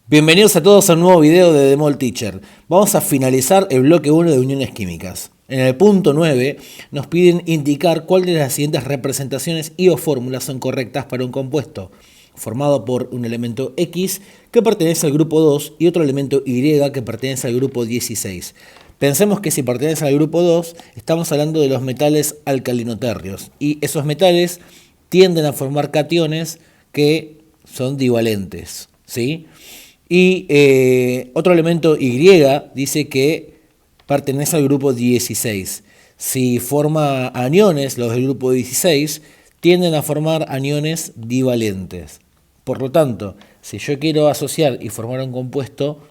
Bienvenidos a todos a un nuevo video de Demol Teacher. Vamos a finalizar el bloque 1 de uniones químicas. En el punto 9 nos piden indicar cuál de las siguientes representaciones y o fórmulas son correctas para un compuesto formado por un elemento X que pertenece al grupo 2 y otro elemento Y que pertenece al grupo 16. Pensemos que si pertenece al grupo 2 estamos hablando de los metales alcalinoterrios y esos metales tienden a formar cationes que son divalentes, ¿sí? Y otro elemento Y dice que pertenece al grupo 16. Si forma aniones, los del grupo 16, tienden a formar aniones divalentes. Por lo tanto, si yo quiero asociar y formar un compuesto,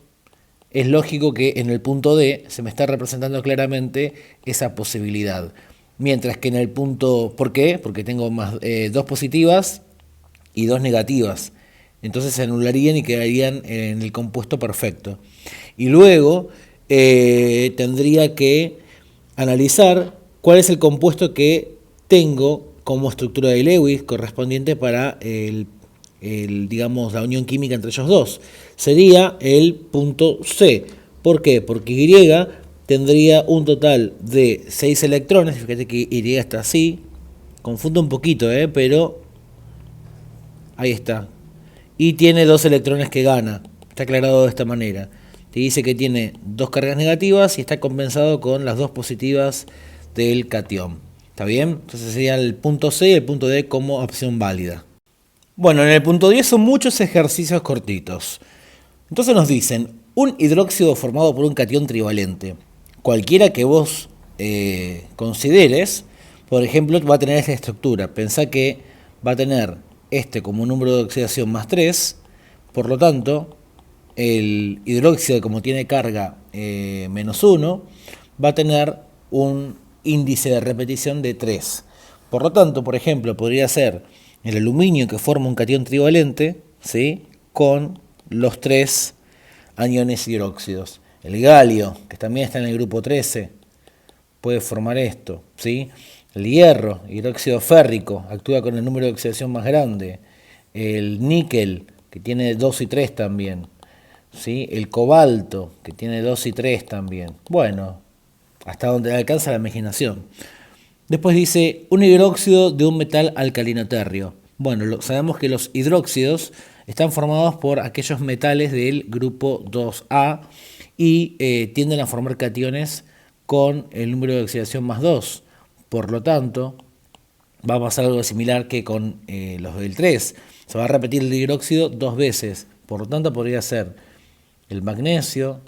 es lógico que en el punto D se me está representando claramente esa posibilidad. Mientras que en el punto... ¿Por qué? Porque tengo dos positivas y dos negativas. Entonces se anularían y quedarían en el compuesto perfecto. Y luego tendría que analizar cuál es el compuesto que tengo como estructura de Lewis correspondiente para digamos, la unión química entre ellos dos. Sería el punto C. ¿Por qué? Porque Y tendría un total de 6 electrones. Fíjate que Y está así. Confundo un poquito, pero ahí está. Y tiene 2 electrones que gana. Está aclarado de esta manera. Te dice que tiene 2 cargas negativas y está compensado con las 2 positivas del catión. ¿Está bien? Entonces sería el punto C y el punto D como opción válida. Bueno, en el punto 10 son muchos ejercicios cortitos. Entonces nos dicen, un hidróxido formado por un catión trivalente, cualquiera que vos consideres, por ejemplo, va a tener esta estructura. Pensá que va a tener este como número de oxidación más 3, por lo tanto, el hidróxido, como tiene carga menos 1, va a tener un índice de repetición de 3. Por lo tanto, por ejemplo, podría ser el aluminio que forma un catión trivalente, ¿sí?, con los 3 aniones hidróxidos. El galio, que también está en el grupo 13, puede formar esto, ¿sí? El hierro, hidróxido férrico, actúa con el número de oxidación más grande. El níquel, que tiene 2 y 3 también. ¿Sí? El cobalto, que tiene 2 y 3 también. Bueno, hasta donde alcanza la imaginación. Después dice, un hidróxido de un metal alcalinoterrio. Bueno, sabemos que los hidróxidos están formados por aquellos metales del grupo 2A y tienden a formar cationes con el número de oxidación más 2. Por lo tanto, va a pasar algo similar que con los del 3. Se va a repetir el hidróxido 2 veces. Por lo tanto, podría ser el magnesio,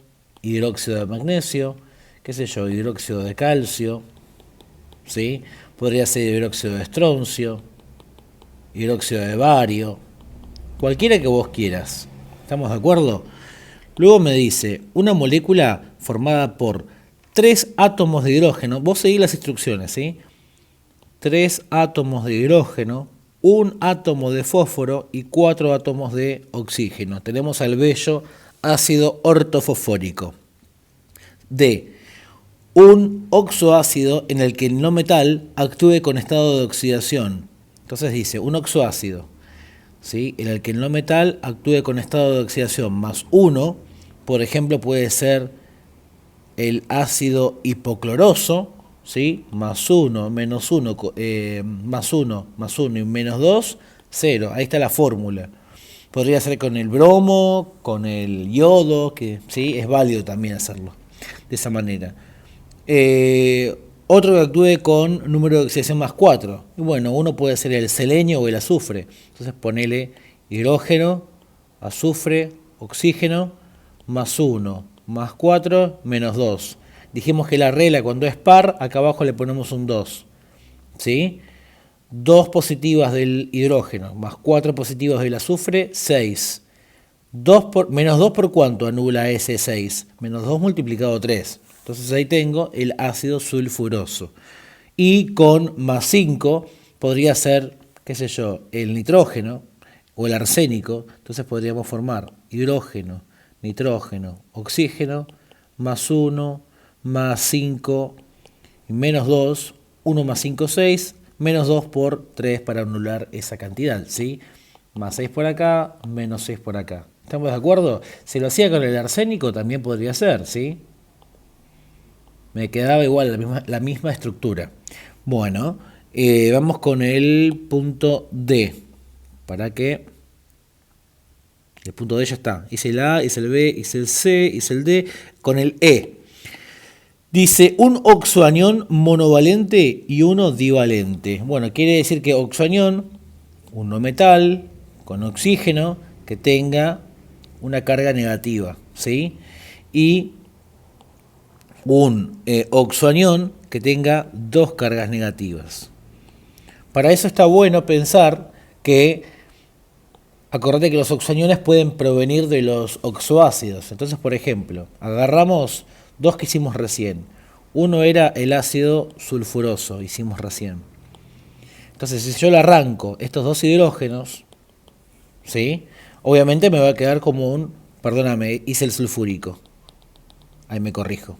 hidróxido de magnesio, qué sé yo, hidróxido de calcio, ¿sí? Podría ser hidróxido de estroncio, hidróxido de bario, cualquiera que vos quieras. ¿Estamos de acuerdo? Luego me dice, una molécula formada por 3 átomos de hidrógeno, vos seguís las instrucciones, ¿sí? 3 átomos de hidrógeno, un átomo de fósforo y 4 átomos de oxígeno. Tenemos al bello ácido ortofosfórico. D. Un oxoácido en el que el no metal actúe con estado de oxidación. Entonces dice, un oxoácido, ¿sí?, en el que el no metal actúe con estado de oxidación más 1, por ejemplo, puede ser el ácido hipocloroso, ¿sí?, más 1, menos 1, más 1, más 1 y menos 2, 0. Ahí está la fórmula. Podría ser con el bromo, con el yodo, que sí, es válido también hacerlo de esa manera. Otro que actúe con número de oxidación más 4. Y bueno, uno puede ser el selenio o el azufre. Entonces ponele hidrógeno, azufre, oxígeno, más 1, más 4, menos 2. Dijimos que la regla cuando es par, acá abajo le ponemos un 2. ¿Sí? 2 positivas del hidrógeno más 4 positivas del azufre, 6. Menos 2 por cuánto anula ese 6. Menos 2 multiplicado 3. Entonces ahí tengo el ácido sulfuroso. Y con más 5 podría ser, qué sé yo, el nitrógeno o el arsénico. Entonces podríamos formar hidrógeno, nitrógeno, oxígeno, más 1, más 5, menos 2, 1 más 5, 6, menos 2 por 3 para anular esa cantidad, ¿sí? Más 6 por acá, menos 6 por acá. ¿Estamos de acuerdo? Si lo hacía con el arsénico también podría ser, ¿sí? Me quedaba igual la misma estructura. Bueno, vamos con el punto D. Para que el punto D ya está. Hice el A, hice el B, hice el C, hice el D. Con el E. Dice un oxoanión monovalente y uno divalente. Bueno, quiere decir que oxoanión, un no metal con oxígeno que tenga una carga negativa, ¿sí? Y un oxoanión que tenga dos cargas negativas. Para eso está bueno pensar que, acordate que los oxoaniones pueden provenir de los oxoácidos. Entonces, por ejemplo, agarramos dos que hicimos recién. Uno era el ácido sulfuroso, hicimos recién. Entonces, si yo le arranco estos dos hidrógenos, ¿sí? Obviamente me va a quedar como un, perdóname, hice el sulfúrico. Ahí me corrijo.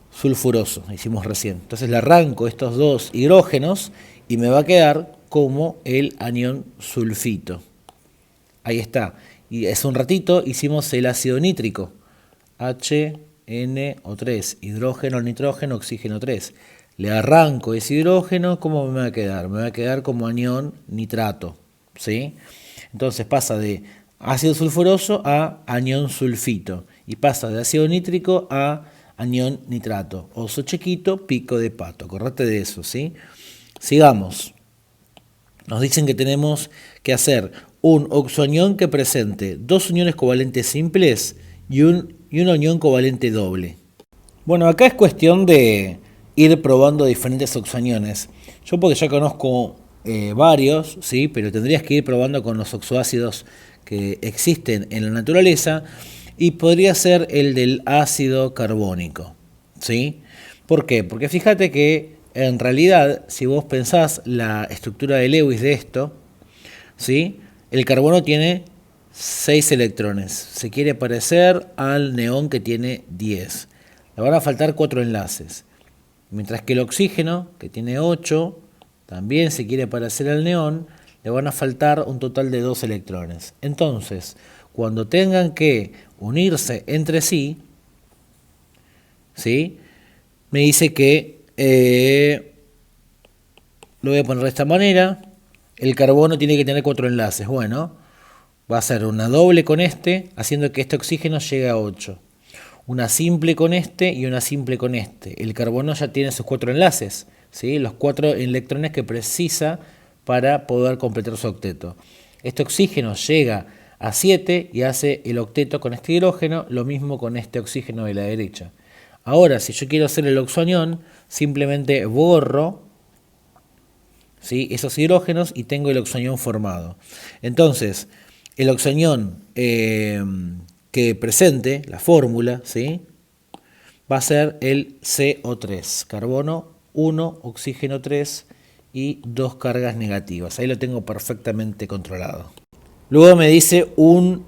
Sulfuroso, hicimos recién. Entonces le arranco estos dos hidrógenos y me va a quedar como el anión sulfito. Ahí está. Y hace un ratito hicimos el ácido nítrico. HNO3, hidrógeno, nitrógeno, oxígeno 3. Le arranco ese hidrógeno, ¿cómo me va a quedar? Me va a quedar como anión nitrato, ¿sí? Entonces pasa de ácido sulfuroso a anión sulfito. Y pasa de ácido nítrico a anión nitrato. Oso chiquito, pico de pato. Acordate de eso, ¿sí? Sigamos. Nos dicen que tenemos que hacer un oxoanión que presente dos uniones covalentes simples y una unión covalente doble. Bueno, acá es cuestión de ir probando diferentes oxoaniones. Yo porque ya conozco varios, ¿sí? Pero tendrías que ir probando con los oxoácidos que existen en la naturaleza. Y podría ser el del ácido carbónico, ¿sí? ¿Por qué? Porque fíjate que en realidad, si vos pensás la estructura de Lewis de esto, ¿sí? El carbono tiene 6 electrones. Se quiere parecer al neón que tiene 10. Le van a faltar 4 enlaces. Mientras que el oxígeno, que tiene 8, también se quiere parecer al neón, le van a faltar un total de 2 electrones. Entonces, cuando tengan que unirse entre sí, ¿sí? Me dice que lo voy a poner de esta manera. El carbono tiene que tener 4 enlaces. Bueno, va a ser una doble con este, haciendo que este oxígeno llegue a 8. Una simple con este y una simple con este. El carbono ya tiene sus 4 enlaces, ¿sí? Los 4 electrones que precisa para poder completar su octeto. Este oxígeno llega a 7 y hace el octeto con este hidrógeno, lo mismo con este oxígeno de la derecha. Ahora, si yo quiero hacer el oxoanión, simplemente borro, ¿sí? Esos hidrógenos y tengo el oxoanión formado. Entonces, el oxoanión que presente, la fórmula, ¿sí? Va a ser el CO3, carbono 1, oxígeno 3 y 2 cargas negativas. Ahí lo tengo perfectamente controlado. Luego me dice una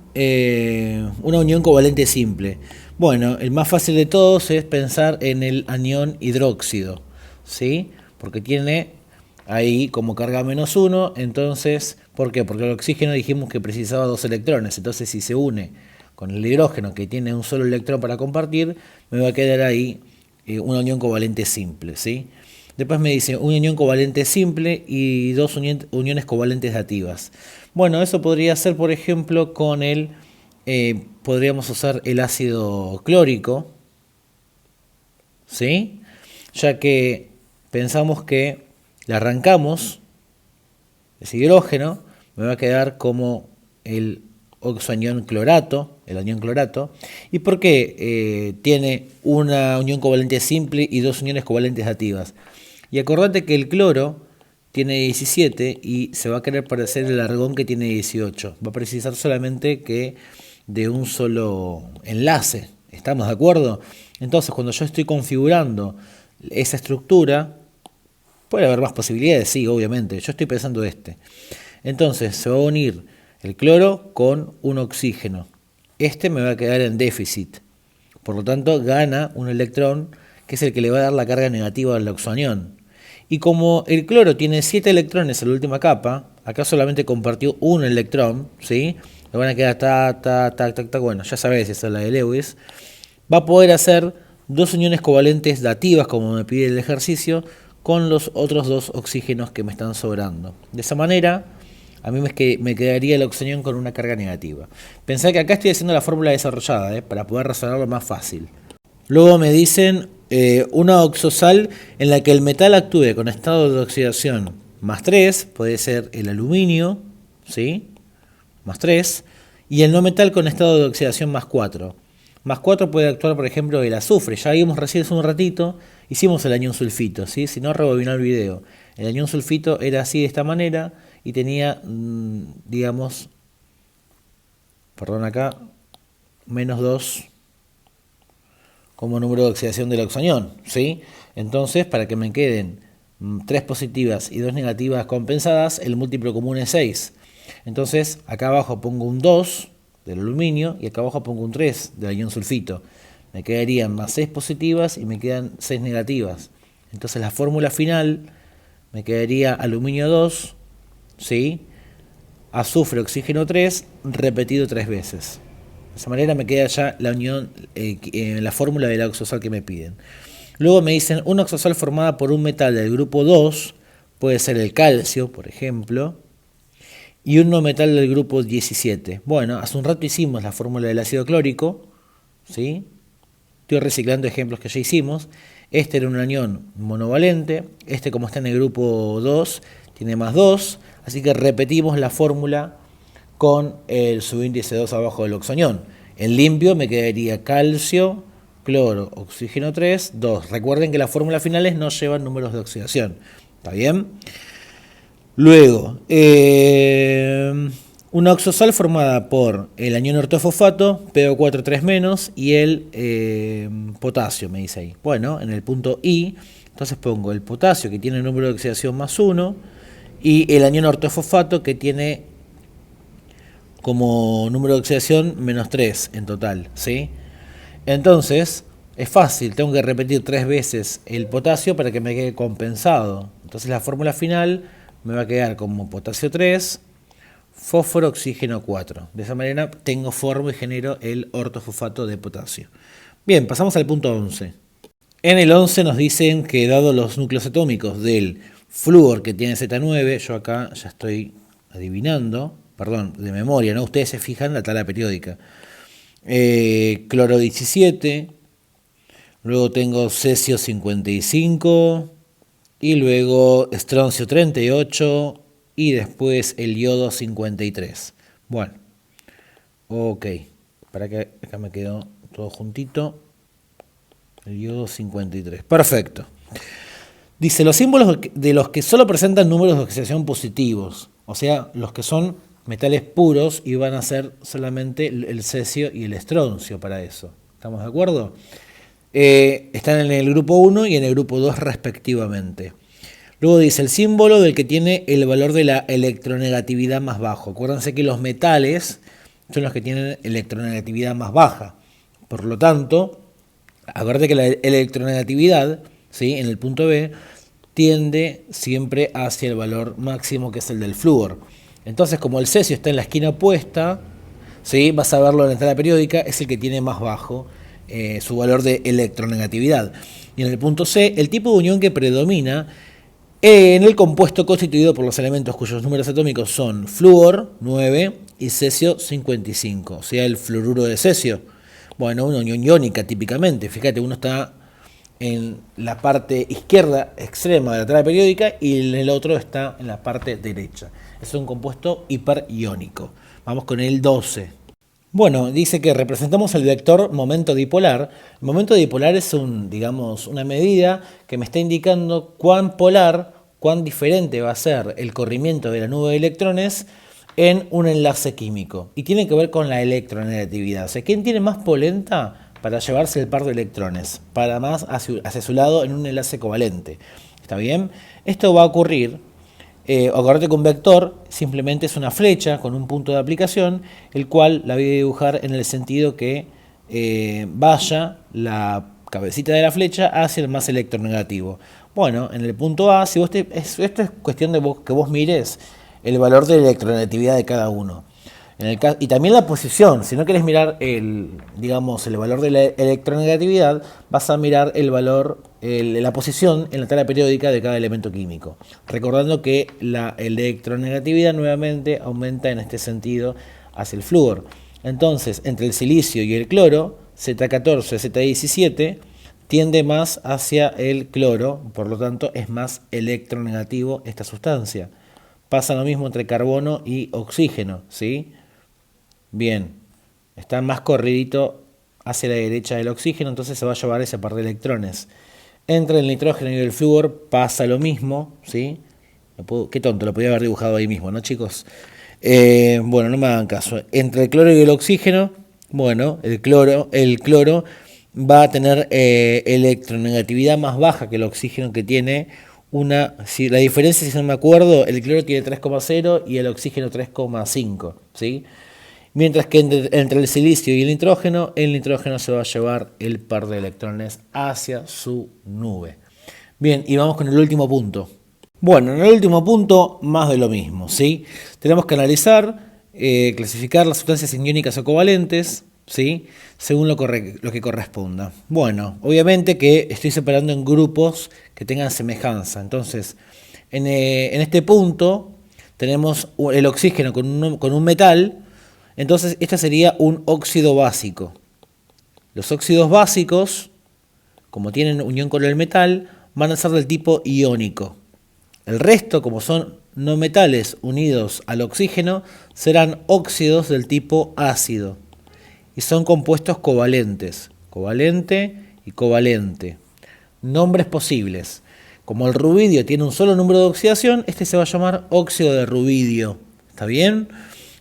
unión covalente simple. Bueno, el más fácil de todos es pensar en el anión hidróxido, ¿sí? Porque tiene ahí como carga -1, entonces, ¿por qué? Porque el oxígeno dijimos que precisaba 2 electrones, entonces si se une con el hidrógeno que tiene un solo electrón para compartir, me va a quedar ahí una unión covalente simple, ¿sí? Después me dice una unión covalente simple y 2 uniones covalentes dativas. Bueno, eso podría ser, por ejemplo, con podríamos usar el ácido clórico, ¿sí? Ya que pensamos que le arrancamos ese hidrógeno, me va a quedar como el oxoanión clorato, el anión clorato. ¿Y por qué tiene una unión covalente simple y 2 uniones covalentes dativas? Y acordate que el cloro tiene 17 y se va a querer parecer el argón que tiene 18. Va a precisar solamente que de un solo enlace. ¿Estamos de acuerdo? Entonces, cuando yo estoy configurando esa estructura, puede haber más posibilidades, sí, obviamente. Yo estoy pensando Entonces, se va a unir el cloro con un oxígeno. Este me va a quedar en déficit. Por lo tanto, gana un electrón que es el que le va a dar la carga negativa al oxoanión. Y como el cloro tiene 7 electrones en la última capa, acá solamente compartió un electrón, ¿sí? le van a quedar ta. Bueno, ya sabés, esa es la de Lewis. Va a poder hacer dos uniones covalentes dativas, como me pide el ejercicio, con los otros dos oxígenos que me están sobrando. De esa manera, a mí me quedaría el oxonión con una carga negativa. Pensá que acá estoy haciendo la fórmula desarrollada, para poder razonarlo más fácil. Luego me dicen una oxosal en la que el metal actúe con estado de oxidación más 3, puede ser el aluminio, ¿sí? Más 3, y el no metal con estado de oxidación más 4. Más 4 puede actuar, por ejemplo, el azufre. Ya vimos recién hace un ratito, hicimos el añón sulfito, ¿sí? Si no, rebobinó el video. El añón sulfito era así de esta manera y tenía, digamos, perdón acá, menos 2 como número de oxidación del oxonión, ¿sí? Entonces, para que me queden 3 positivas y 2 negativas compensadas, el múltiplo común es 6. Entonces, acá abajo pongo un 2 del aluminio y acá abajo pongo un 3 del ion sulfito. Me quedarían más 6 positivas y me quedan 6 negativas. Entonces, la fórmula final me quedaría aluminio 2, ¿sí? Azufre, oxígeno 3, repetido 3 veces. De esa manera me queda ya la unión, la fórmula de la oxosal que me piden. Luego me dicen una oxosal formada por un metal del grupo 2, puede ser el calcio, por ejemplo, y un no metal del grupo 17. Bueno, hace un rato hicimos la fórmula del ácido clórico, ¿sí? Estoy reciclando ejemplos que ya hicimos. Este era un anión monovalente, este como está en el grupo 2 tiene más 2, así que repetimos la fórmula con el subíndice 2 abajo del oxonión. En limpio me quedaría calcio, cloro, oxígeno 3, 2. Recuerden que las fórmulas finales no llevan números de oxidación. ¿Está bien? Luego, una oxosal formada por el anión ortofosfato, PO4 3- y el potasio, me dice ahí. Bueno, en el punto I, entonces pongo el potasio que tiene el número de oxidación más 1 y el anión ortofosfato que tiene como número de oxidación menos 3 en total, ¿sí? Entonces, es fácil, tengo que repetir 3 veces el potasio para que me quede compensado. Entonces la fórmula final me va a quedar como potasio 3, fósforo, oxígeno 4. De esa manera formo y genero el ortofosfato de potasio. Bien, pasamos al punto 11. En el 11 nos dicen que dado los núcleos atómicos del flúor que tiene Z9, yo acá ya estoy adivinando, perdón, de memoria, ¿no? Ustedes se fijan en la tabla periódica. Cloro 17, luego tengo cesio 55 y luego estroncio 38 y después el yodo 53. Bueno, ok, para que acá me quedó todo juntito. El yodo 53, perfecto. Dice, los símbolos de los que solo presentan números de oxidación positivos, o sea, los que son metales puros y van a ser solamente el cesio y el estroncio para eso. ¿Estamos de acuerdo? Están en el grupo 1 y en el grupo 2 respectivamente. Luego dice el símbolo del que tiene el valor de la electronegatividad más bajo. Acuérdense que los metales son los que tienen electronegatividad más baja. Por lo tanto, acuérdate que la electronegatividad, ¿sí?, en el punto B tiende siempre hacia el valor máximo que es el del flúor. Entonces, como el cesio está en la esquina opuesta, ¿sí?, vas a verlo en la tabla periódica, es el que tiene más bajo su valor de electronegatividad. Y en el punto C, el tipo de unión que predomina en el compuesto constituido por los elementos cuyos números atómicos son flúor, 9, y cesio, 55, o sea, el fluoruro de cesio. Bueno, una unión iónica típicamente. Fíjate, uno está en la parte izquierda extrema de la tabla periódica y el otro está en la parte derecha. Es un compuesto hiperiónico. Vamos con el 12. Bueno, dice que representamos el vector momento dipolar. El momento dipolar es una medida que me está indicando cuán polar, cuán diferente va a ser el corrimiento de la nube de electrones en un enlace químico. Y tiene que ver con la electronegatividad. O sea, ¿quién tiene más polenta para llevarse el par de electrones? Para más hacia su lado en un enlace covalente. ¿Está bien? Esto va a ocurrir. Acordate que un vector simplemente es una flecha con un punto de aplicación, el cual la voy a dibujar en el sentido que vaya la cabecita de la flecha hacia el más electronegativo. Bueno, en el punto A, si esto es cuestión de que vos mires el valor de electronegatividad de cada uno. Y también la posición. Si no querés mirar digamos, el valor de la electronegatividad, vas a mirar el valor, la posición en la tabla periódica de cada elemento químico. Recordando que la electronegatividad nuevamente aumenta en este sentido hacia el flúor. Entonces, entre el silicio y el cloro, Z14, Z17, tiende más hacia el cloro, por lo tanto es más electronegativo esta sustancia. Pasa lo mismo entre carbono y oxígeno, ¿sí? Bien, está más corridito hacia la derecha del oxígeno, entonces se va a llevar ese par de electrones. Entre el nitrógeno y el flúor pasa lo mismo, ¿sí? Qué tonto, lo podía haber dibujado ahí mismo, ¿no, chicos? Bueno, no me hagan caso. Entre el cloro y el oxígeno, bueno, el cloro va a tener electronegatividad más baja que el oxígeno, que tiene la diferencia, si no me acuerdo, el cloro tiene 3,0 y el oxígeno 3,5, ¿sí? Mientras que entre el silicio y el nitrógeno se va a llevar el par de electrones hacia su nube. Bien, y vamos con el último punto. Bueno, en el último punto, más de lo mismo, ¿sí? Tenemos que analizar, clasificar las sustancias iónicas o covalentes, ¿sí? Según lo que corresponda. Bueno, obviamente que estoy separando en grupos que tengan semejanza. Entonces, en este punto tenemos el oxígeno con un metal. Entonces, este sería un óxido básico. Los óxidos básicos, como tienen unión con el metal, van a ser del tipo iónico. El resto, como son no metales unidos al oxígeno, serán óxidos del tipo ácido. Y son compuestos covalentes. Covalente y covalente. Nombres posibles. Como el rubidio tiene un solo número de oxidación, este se va a llamar óxido de rubidio. ¿Está bien?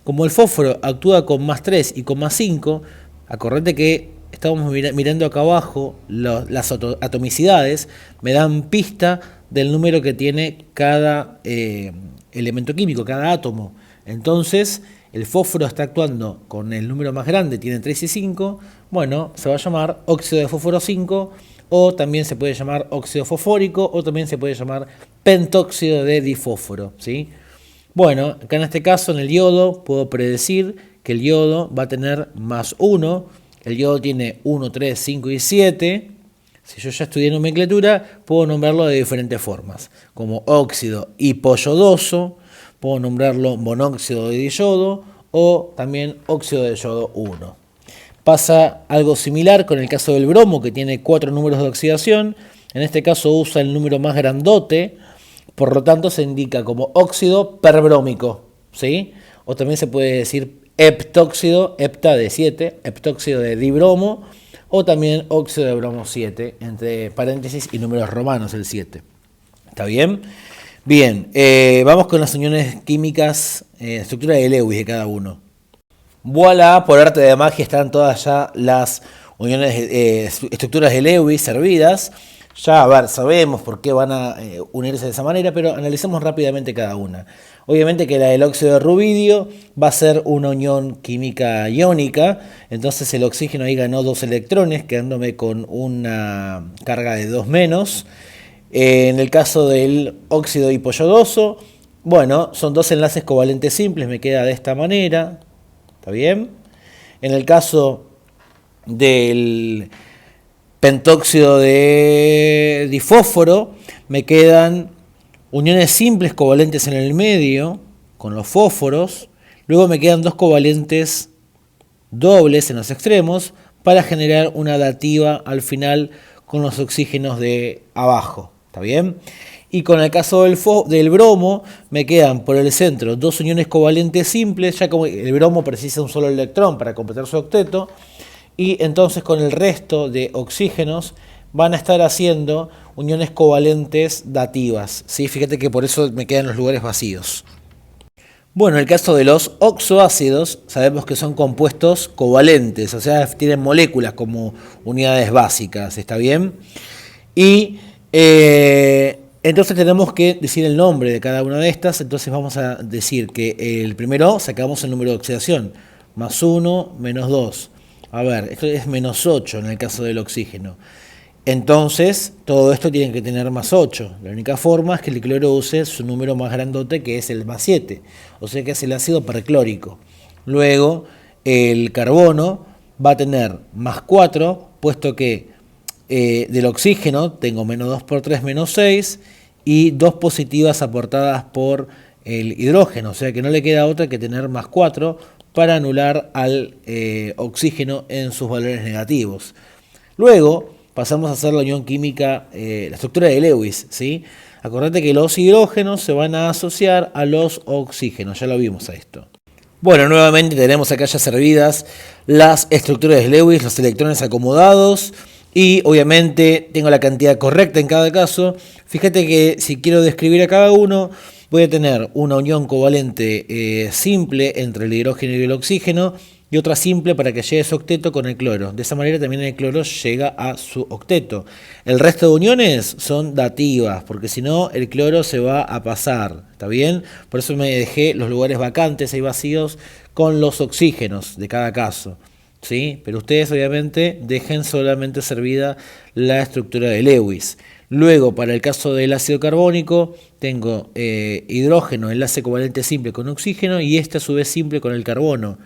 Como el fósforo actúa con +3 y con +5, acordate que estamos mirando acá abajo las atomicidades, me dan pista del número que tiene cada elemento químico, cada átomo. Entonces, el fósforo está actuando con el número más grande, tiene 3 y 5, bueno, se va a llamar óxido de fósforo 5, o también se puede llamar óxido fosfórico, o también se puede llamar pentóxido de difósforo, ¿sí? Bueno, acá en este caso, en el yodo, puedo predecir que el yodo va a tener +1. El yodo tiene 1, 3, 5 y 7. Si yo ya estudié nomenclatura, puedo nombrarlo de diferentes formas. Como óxido hipoyodoso, puedo nombrarlo monóxido de diyodo o también óxido de yodo 1. Pasa algo similar con el caso del bromo, que tiene 4 números de oxidación. En este caso usa el número más grandote. Por lo tanto, se indica como óxido perbrómico, ¿sí? O también se puede decir heptóxido, hepta de 7, heptóxido de dibromo, o también óxido de bromo 7, entre paréntesis y números romanos el 7. ¿Está bien? Bien, vamos con las uniones químicas, estructura de Lewis de cada uno. Voilà, por arte de magia están todas ya las uniones, estructuras de Lewis servidas. Ya, a ver, sabemos por qué van a unirse de esa manera, pero analicemos rápidamente cada una. Obviamente que la del óxido de rubidio va a ser una unión química iónica, entonces el oxígeno ahí ganó 2 electrones, quedándome con una carga de 2 menos. En el caso del óxido hipoyodoso, bueno, son 2 enlaces covalentes simples, me queda de esta manera, ¿está bien? En el caso del pentóxido de difósforo, me quedan uniones simples covalentes en el medio con los fósforos, luego me quedan 2 covalentes dobles en los extremos para generar una dativa al final con los oxígenos de abajo, ¿está bien? Y con el caso del bromo me quedan por el centro 2 uniones covalentes simples, ya como el bromo precisa un solo electrón para completar su octeto, y entonces con el resto de oxígenos van a estar haciendo uniones covalentes dativas, ¿sí? Fíjate que por eso me quedan los lugares vacíos. Bueno, en el caso de los oxoácidos, sabemos que son compuestos covalentes, o sea, tienen moléculas como unidades básicas, ¿está bien? Y entonces tenemos que decir el nombre de cada una de estas, entonces vamos a decir que el primero sacamos el número de oxidación, +1, -2. A ver, esto es -8 en el caso del oxígeno. Entonces, todo esto tiene que tener +8. La única forma es que el cloro use su número más grandote, que es el +7. O sea que es el ácido perclórico. Luego, el carbono va a tener más 4, puesto que del oxígeno tengo menos 2 por 3, menos 6, y 2 positivas aportadas por el hidrógeno, o sea que no le queda otra que tener más 4 para anular al oxígeno en sus valores negativos. Luego pasamos a hacer la unión química, la estructura de Lewis, ¿sí? Acordate que los hidrógenos se van a asociar a los oxígenos, ya lo vimos a esto. Bueno, nuevamente tenemos acá ya servidas las estructuras de Lewis, los electrones acomodados y obviamente tengo la cantidad correcta en cada caso. Fíjate que si quiero describir a cada uno, voy a tener una unión covalente simple entre el hidrógeno y el oxígeno y otra simple para que llegue a su octeto con el cloro. De esa manera también el cloro llega a su octeto. El resto de uniones son dativas, porque si no el cloro se va a pasar, ¿está bien? Por eso me dejé los lugares vacantes y vacíos con los oxígenos de cada caso, ¿sí? Pero ustedes obviamente dejen solamente servida la estructura de Lewis. Luego, para el caso del ácido carbónico, tengo hidrógeno, enlace covalente simple con oxígeno y este a su vez simple con el carbono.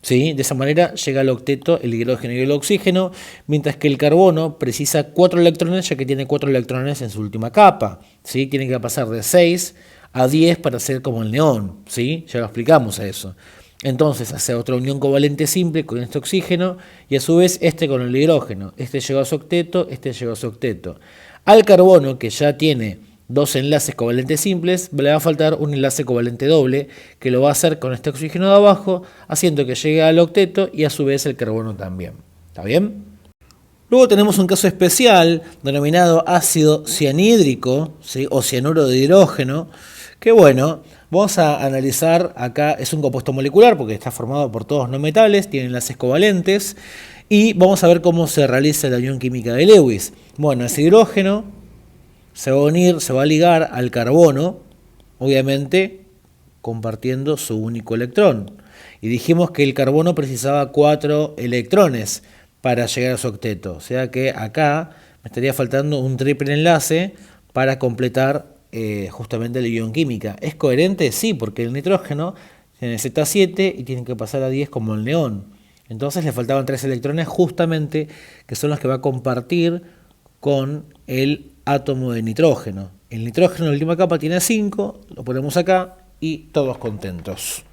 ¿Sí? De esa manera llega al octeto el hidrógeno y el oxígeno, mientras que el carbono precisa 4 electrones, ya que tiene 4 electrones en su última capa. ¿Sí? Tiene que pasar de 6 a 10 para ser como el neón. ¿Sí? Ya lo explicamos a eso. Entonces hace otra unión covalente simple con este oxígeno y a su vez este con el hidrógeno. Este llegó a su octeto, este llegó a su octeto. Al carbono, que ya tiene 2 enlaces covalentes simples, le va a faltar un enlace covalente doble que lo va a hacer con este oxígeno de abajo, haciendo que llegue al octeto y a su vez el carbono también. ¿Está bien? Luego tenemos un caso especial denominado ácido cianhídrico, ¿sí? O cianuro de hidrógeno, que bueno, vamos a analizar acá, es un compuesto molecular porque está formado por todos no metales, tiene enlaces covalentes y vamos a ver cómo se realiza la unión química de Lewis. Bueno, ese hidrógeno se va a unir, se va a ligar al carbono, obviamente compartiendo su único electrón. Y dijimos que el carbono precisaba 4 electrones para llegar a su octeto. O sea que acá me estaría faltando un triple enlace para completar justamente la ion química. ¿Es coherente? Sí, porque el nitrógeno tiene Z7 y tiene que pasar a 10 como el neón. Entonces le faltaban 3 electrones justamente, que son los que va a compartir con el átomo de nitrógeno. El nitrógeno en la última capa tiene 5, lo ponemos acá y todos contentos.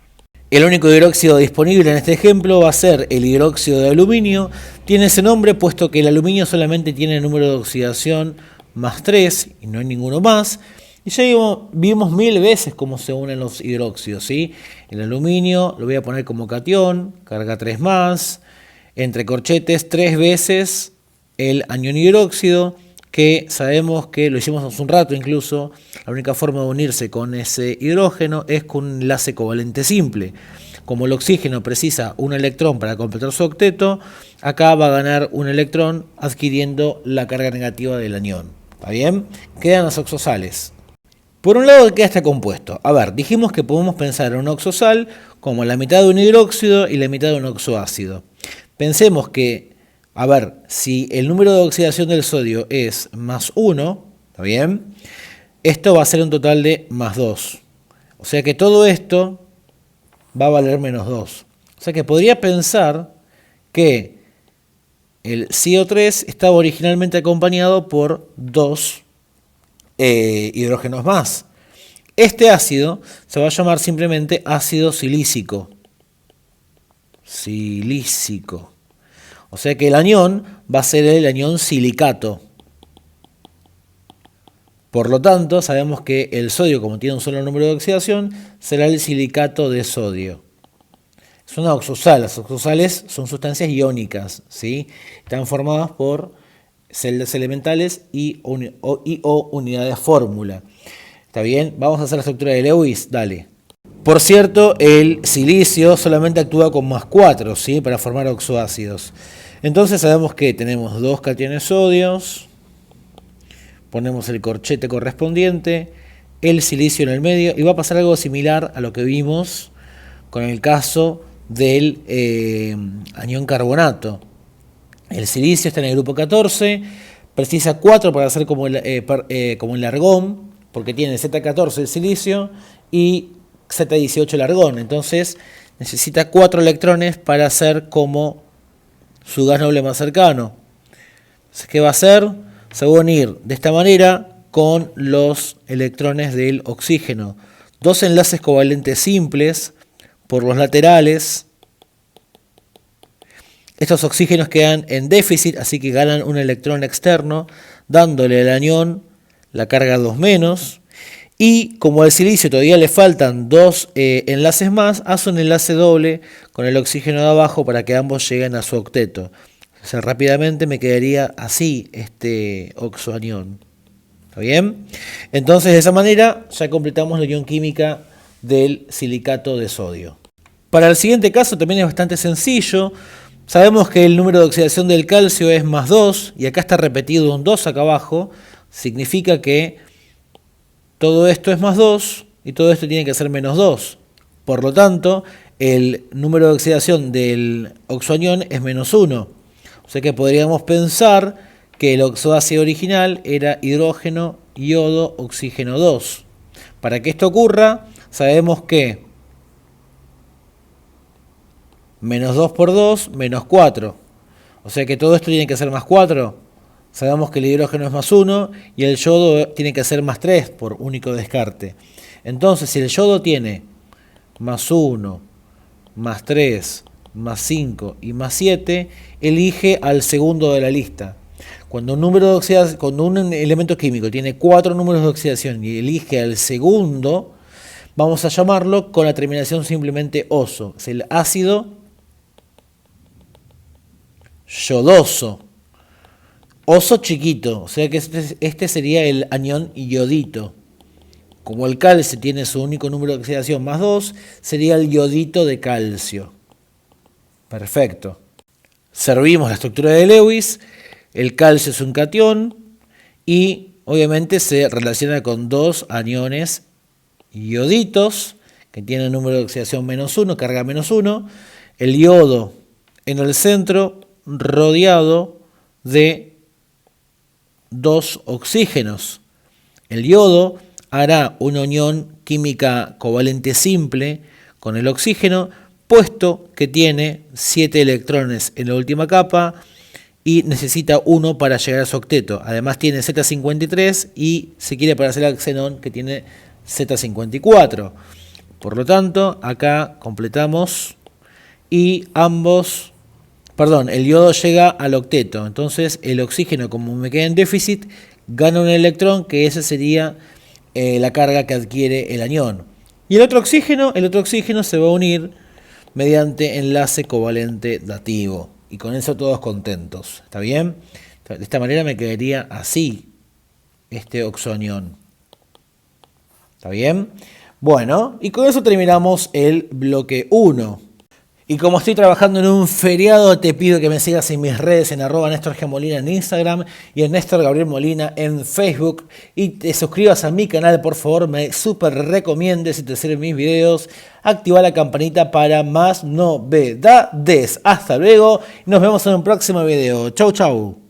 El único hidróxido disponible en este ejemplo va a ser el hidróxido de aluminio. Tiene ese nombre puesto que el aluminio solamente tiene el número de oxidación más 3 y no hay ninguno más. Y ya vimos 1000 veces cómo se unen los hidróxidos, ¿sí? El aluminio lo voy a poner como catión, carga 3 más, entre corchetes 3 veces el anión hidróxido, que sabemos que lo hicimos hace un rato incluso, la única forma de unirse con ese hidrógeno es con un enlace covalente simple. Como el oxígeno precisa un electrón para completar su octeto, acá va a ganar un electrón adquiriendo la carga negativa del anión. ¿Está bien? Quedan los oxosales. Por un lado queda este compuesto. A ver, dijimos que podemos pensar en un oxosal como la mitad de un hidróxido y la mitad de un oxoácido. Pensemos que, a ver, si el número de oxidación del sodio es más 1, ¿está bien? Esto va a ser un total de más 2. O sea que todo esto va a valer menos 2. O sea que podría pensar que el CO3 estaba originalmente acompañado por 2 hidrógenos más. Este ácido se va a llamar simplemente ácido silícico. Silícico. O sea que el anión va a ser el anión silicato. Por lo tanto, sabemos que el sodio, como tiene un solo número de oxidación, será el silicato de sodio. Es una oxosal. Las oxosales son sustancias iónicas, ¿sí? Están formadas por celdas elementales y o unidades de fórmula. ¿Está bien? Vamos a hacer la estructura de Lewis. Dale. Por cierto, el silicio solamente actúa con más 4, ¿sí? Para formar oxoácidos. Entonces sabemos que tenemos 2 cationes sodios. Ponemos el corchete correspondiente, el silicio en el medio, y va a pasar algo similar a lo que vimos con el caso del anión carbonato. El silicio está en el grupo 14, precisa 4 para hacer como el argón, porque tiene Z14 el silicio y Z18 el argón. Entonces necesita 4 electrones para hacer como su gas noble más cercano. Entonces, ¿qué va a hacer? Se va a unir de esta manera con los electrones del oxígeno. 2 enlaces covalentes simples por los laterales. Estos oxígenos quedan en déficit, así que ganan un electrón externo, dándole al anión la carga 2-. Y como al silicio todavía le faltan 2 enlaces más, hace un enlace doble con el oxígeno de abajo para que ambos lleguen a su octeto. O sea, rápidamente me quedaría así este oxoanión. ¿Está bien? Entonces, de esa manera ya completamos la unión química del silicato de sodio. Para el siguiente caso también es bastante sencillo. Sabemos que el número de oxidación del calcio es +2 y acá está repetido un 2 acá abajo. Significa que todo esto es +2 y todo esto tiene que ser -2. Por lo tanto, el número de oxidación del oxoanión es -1. O sea que podríamos pensar que el oxoácido original era hidrógeno, yodo, oxígeno 2. Para que esto ocurra, sabemos que -2 por 2, -4. O sea que todo esto tiene que ser +4. Sabemos que el hidrógeno es +1 y el yodo tiene que ser +3 por único descarte. Entonces, si el yodo tiene +1, +3, +5 y +7, elige al segundo de la lista. Cuando un elemento químico tiene 4 números de oxidación y elige al segundo, vamos a llamarlo con la terminación simplemente oso. Es el ácido yodoso. Oso chiquito, o sea que este sería el anión yodito. Como el calcio tiene su único número de oxidación +2, sería el yodito de calcio. Perfecto. Servimos la estructura de Lewis. El calcio es un catión y obviamente se relaciona con 2 aniones yoditos que tienen número de oxidación -1, carga -1. El yodo en el centro rodeado de 2 oxígenos. El yodo hará una unión química covalente simple con el oxígeno, puesto que tiene 7 electrones en la última capa y necesita 1 para llegar a su octeto. Además tiene Z53 y se quiere parecer al xenón que tiene Z54. Por lo tanto, acá completamos y el yodo llega al octeto. Entonces el oxígeno, como me queda en déficit, gana un electrón, que esa sería la carga que adquiere el anión. Y el otro oxígeno se va a unir mediante enlace covalente dativo. Y con eso todos contentos. ¿Está bien? De esta manera me quedaría así este oxoanión. ¿Está bien? Bueno, y con eso terminamos el bloque 1. Y como estoy trabajando en un feriado, te pido que me sigas en mis redes en @NéstorGMolina en Instagram y en Néstor Gabriel Molina en Facebook. Y te suscribas a mi canal, por favor, me súper recomiendes si te sirven mis videos. Activa la campanita para más novedades. Hasta luego y nos vemos en un próximo video. Chau, chau.